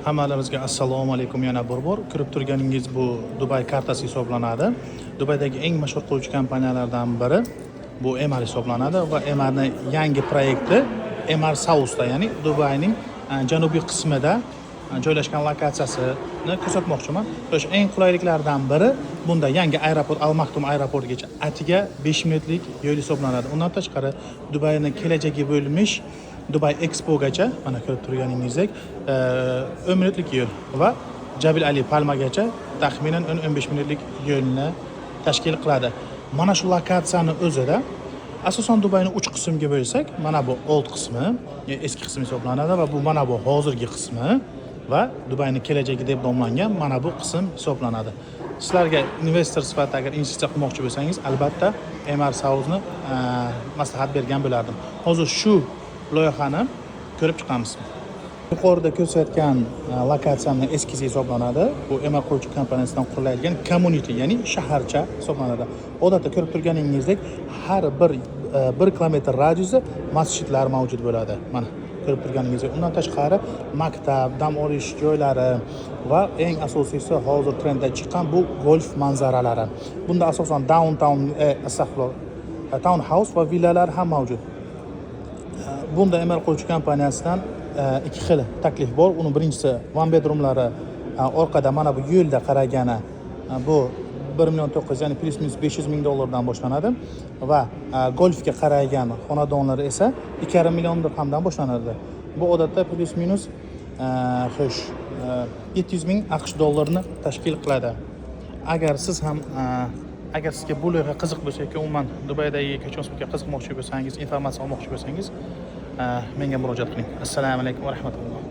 Hammalarimizga assalomu alaykum yana bir bor. Ko'rib turganingiz bu Dubai kartasi hisoblanadi. Dubaydagi eng mashhur quruvchi kompaniyalardan biri bu Emar hisoblanadi va Emarning yangi proyekti Emar South'da, ya'ni Dubayning janubiy qismida joylashgan lokatsiyasini ko'rsatmoqchiman. O'sha eng qulayliklardan biri bunda yangi aeroport Al Maktoum aeroportigacha atiga 5 minutlik yo'l hisoblanadi. Undan tashqari Dubayning kelajagi bo'lmish Dubai Expogacha, mana ko'rib turganingizdek 10 minutlik yo'l va Jabil Ali Palmagacha taxminan 10-15 minutlik yo'lni tashkil qiladi. Mana shu lokatsiyani o'zida asosan Dubayni 3 qismga bo'lsak, mana bu old qismi, eski qismi hisoblanadi va bu mana bu hozirgi qismi va Dubayning kelajagi deb nomlangan mana bu qism hisoblanadi. Sizlarga investor sifatida agar investitsiya qilmoqchi bo'lsangiz, albatta Emar South'ni maslahat bergan bo'lardim. Hozir shu loyihani ko'rib chiqamiz. Yuqorida ko'rsatgan lokatsiyaning eskizi hisoblanadi. Bu Emar quruvchi kompaniyasidan quriladigan community, ya'ni shaharcha hisoblanadi. Odatda ko'rib turganingizdek, har bir 1 kilometr radiusda masjidlar mavjud bo'ladi. Mana ko'rib turganingizdek, undan tashqari maktab, dam olish joylari va eng asosiysi hozir trendda chiqqan bu golf manzaralari. Bunda asosan townhouse va villalar ham mavjud. Bunda Emar quruvchi kompaniyasidan ikki xil taklif bor. Uni birinchisi one bedroomlari orqada mana bu yo'lda qaragani bu 1.9 ya'ni plus minus 500 ming dollardan boshlanadi va golfga qaragan xonadonlar esa 2,5 million dirhamdan boshlanadi. Bu odatda plus minus 700 ming AQSh dollarini tashkil qiladi. Agar sizga bu loyiha qiziq bo'lsa yoki umuman Dubaydagi ko'chmaslikka qiziqmoqchi bo'lsangiz, informatsiya olmoqchi bo'lsangiz, menga murojaat qiling. Assalomu alaykum va rahmatulloh.